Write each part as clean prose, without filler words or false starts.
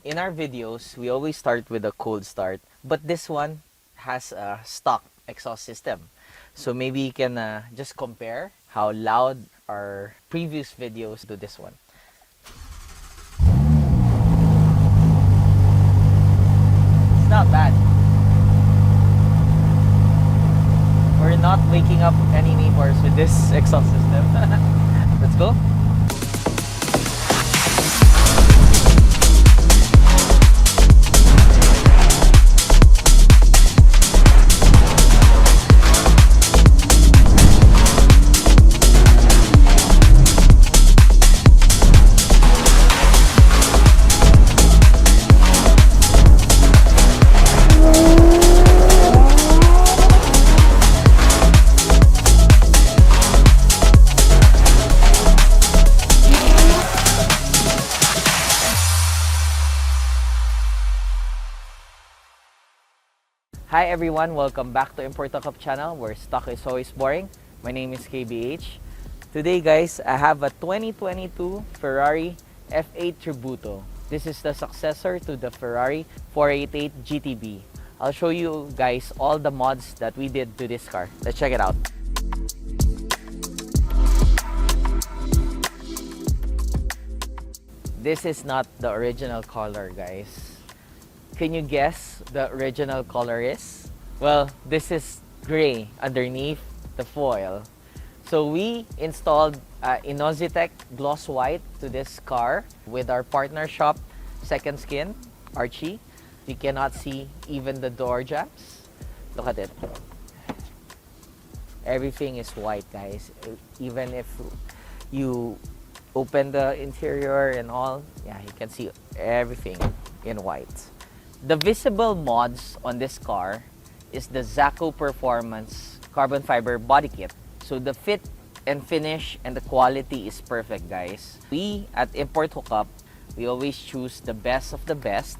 In our videos, we always start with a cold start, but this one has a stock exhaust system. So maybe you can just compare how loud our previous videos to this one. It's not bad. We're not waking up any neighbors with this exhaust system. Let's go. Hi everyone, welcome back to Importo Cup channel where stock is always boring. My name is KBH. Today guys, I have a 2022 Ferrari F8 Tributo. This is the successor to the Ferrari 488 GTB. I'll show you guys all the mods that we did to this car. Let's check it out. This is not the original color, guys. Can you guess the original color is? Well, this is gray underneath the foil. So we installed Novitec gloss white to this car with our partner shop, Second Skin, Archie. You cannot see even the door jambs. Look at it. Everything is white, guys. Even if you open the interior and all, yeah, you can see everything in white. The visible mods on this car is the Zacoe Performance carbon fiber body kit. So the fit and finish and the quality is perfect, guys. We at Import Hookup, we always choose the best of the best.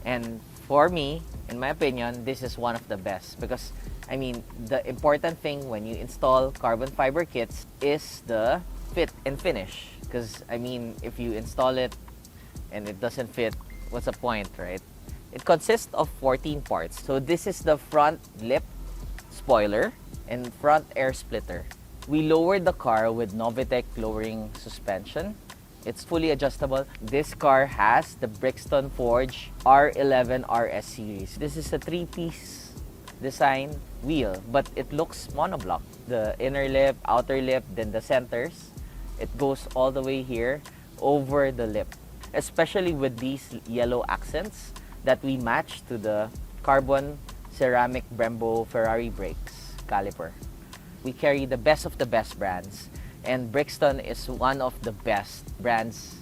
And for me, in my opinion, this is one of the best because, I mean, the important thing when you install carbon fiber kits is the fit and finish. Because, I mean, if you install it and it doesn't fit, what's the point, right? It consists of 14 parts. So this is the front lip spoiler and front air splitter. We lowered the car with Novitec lowering suspension. It's fully adjustable. This car has the Brixton Forge R11 RS series. This is a 3-piece design wheel, but it looks monoblock. The inner lip, outer lip, then the centers. It goes all the way here over the lip, especially with these yellow accents that we match to the carbon ceramic Brembo Ferrari brakes caliper. We carry the best of the best brands, and Brixton is one of the best brands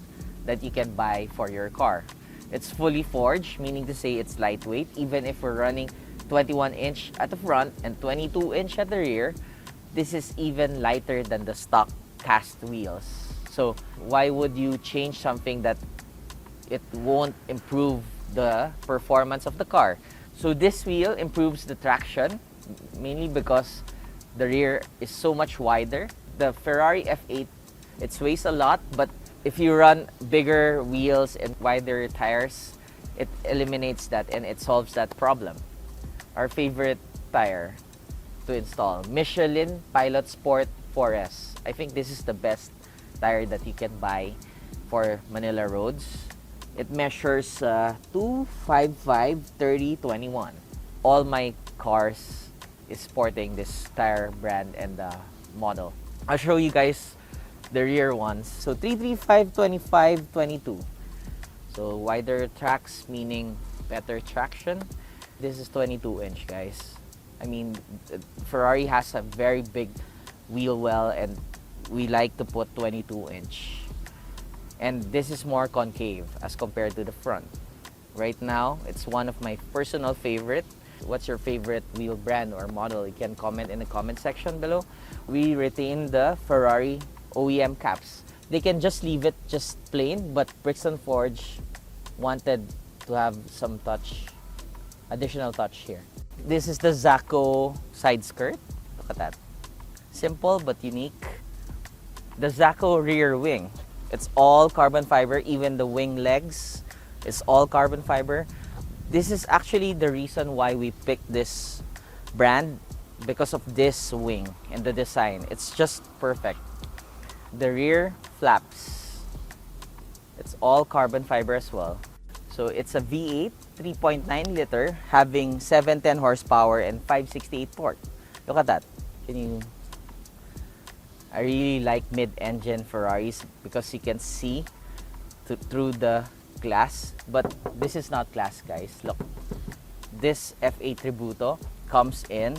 that you can buy for your car. It's fully forged, meaning to say it's lightweight. Even if we're running 21-inch at the front and 22-inch at the rear, this is even lighter than the stock cast wheels. So why would you change something that it won't improve the performance of the car? So this wheel improves the traction, mainly because the rear is so much wider. The Ferrari F8, it sways a lot, but if you run bigger wheels and wider tires, it eliminates that and it solves that problem. Our favorite tire to install, Michelin Pilot Sport 4S. I think this is the best tire that you can buy for Manila roads. It measures 255/30/21. All my cars is sporting this tire brand and model. I'll show you guys the rear ones. So 335/25/22. So wider tracks, meaning better traction. This is 22-inch, guys. I mean, Ferrari has a very big wheel well, and we like to put 22-inch. And this is more concave as compared to the front. Right now, it's one of my personal favorite. What's your favorite wheel brand or model? You can comment in the comment section below. We retain the Ferrari OEM caps. They can just leave it just plain, but Brixton Forge wanted to have some touch, additional touch here. This is the Zacoe side skirt. Look at that. Simple but unique. The Zacoe rear wing. It's all carbon fiber, even the wing legs. It's all carbon fiber. This is actually the reason why we picked this brand, because of this wing and the design. It's just perfect. The rear flaps, it's all carbon fiber as well. So it's a V8 3.9 liter having 710 horsepower and 568 torque. Look at that. I really like mid-engine Ferraris because you can see through the glass, but this is not glass, guys. Look, this F8 Tributo comes in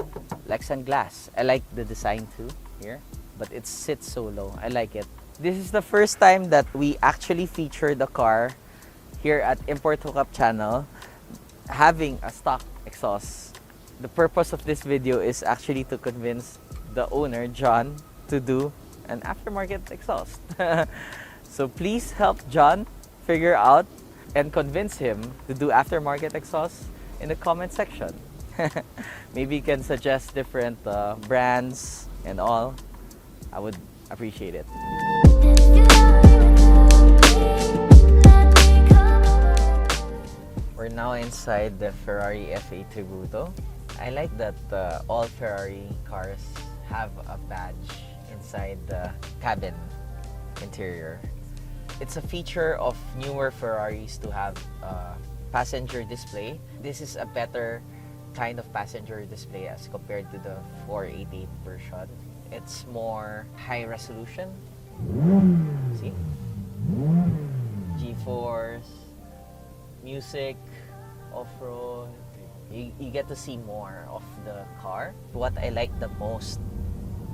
Lexan glass. I like the design too here, but it sits so low. I like it. This is the first time that we actually feature the car here at Import Hookup channel having a stock exhaust. The purpose of this video is actually to convince the owner, John, to do an aftermarket exhaust. So please help John figure out and convince him to do aftermarket exhaust in the comment section. Maybe you can suggest different brands and all. I would appreciate it. We're now inside the Ferrari F8 Tributo. I like that all Ferrari cars have a badge inside the cabin interior. It's a feature of newer Ferraris to have a passenger display. This is a better kind of passenger display as compared to the 488 version. It's more high resolution. See? G-force, music, off-road. You get to see more of the car. What I like the most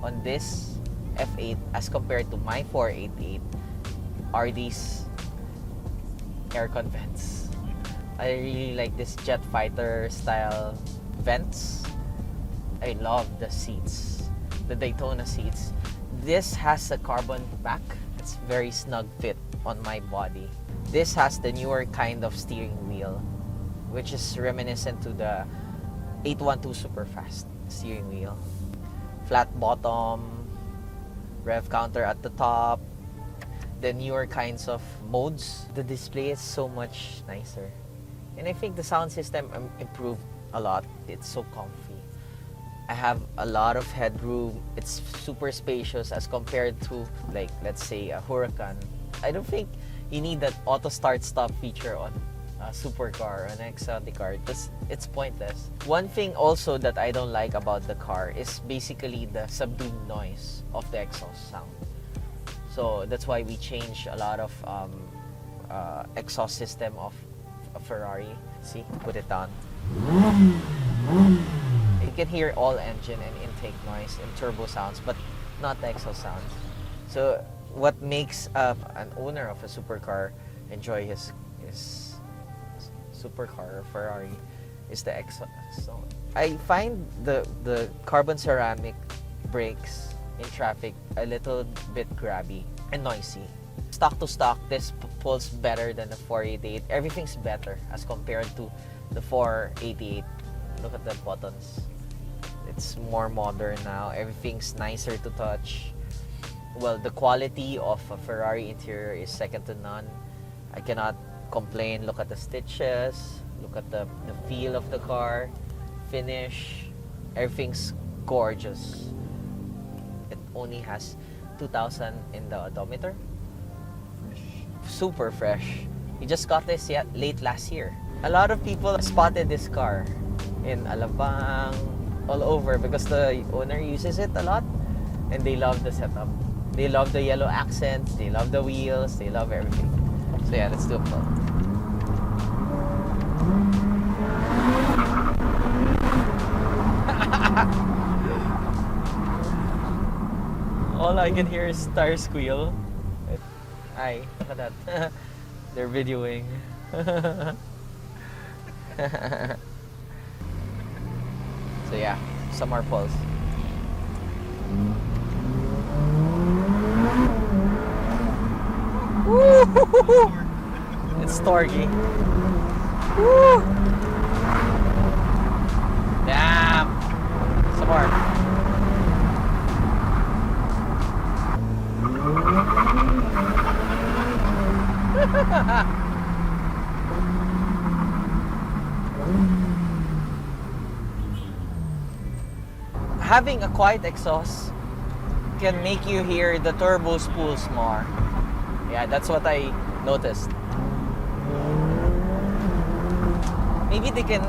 on this F8 as compared to my 488 are these aircon vents. I really like this jet fighter style vents. I love the seats, the Daytona seats. This has a carbon back. It's very snug fit on my body. This has the newer kind of steering wheel, which is reminiscent to the 812 Superfast steering wheel. Flat bottom, rev counter at the top, the newer kinds of modes. The display is so much nicer. And I think the sound system improved a lot. It's so comfy. I have a lot of headroom. It's super spacious as compared to, like, let's say a Huracan. I don't think you need that auto start stop feature on a supercar or an exotic car. It's pointless. One thing also that I don't like about the car is basically the subdued noise of the exhaust sound. So that's why we changed a lot of exhaust system of a Ferrari. See, put it down. You can hear all engine and intake noise and turbo sounds, but not the exhaust sounds. So what makes an owner of a supercar enjoy his supercar or Ferrari is the exhaust sound. I find the carbon ceramic brakes in traffic a little bit grabby and noisy. Stock to stock, this pulls better than the 488. Everything's better as compared to the 488. Look at the buttons. It's more modern now. Everything's nicer to touch. Well, the quality of a Ferrari interior is second to none. I cannot complain. Look at the stitches. Look at the feel of the car. Finish. Everything's gorgeous. It only has 2,000 in the odometer. Super fresh. We just got this late last year. A lot of people spotted this car in Alabang, all over, because the owner uses it a lot and they love the setup. They love the yellow accents, they love the wheels, they love everything. So yeah, let's do a pull. All I can hear is tire squeal. Hi, look at that. They're videoing. So yeah, some more pulls. Woo! It's torquey. Woo! Damn! Some more. having a quiet exhaust can make you hear the turbo spools more. Yeah, that's what I noticed. Maybe they can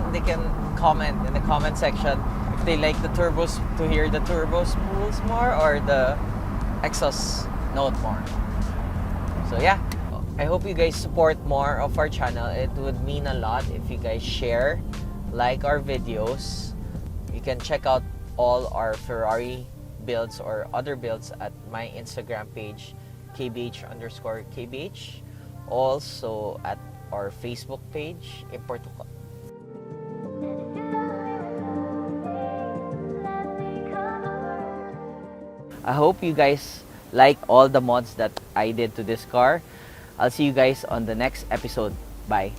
comment in the comment section if they like the turbos, to hear the turbo spools more or the exhaust note more. So yeah, I hope you guys support more of our channel. It would mean a lot if you guys share, like our videos. You can check out all our Ferrari builds or other builds at my Instagram page, kbh_kbh. Also at our Facebook page, Importuka. I hope you guys like all the mods that I did to this car. I'll see you guys on the next episode. Bye.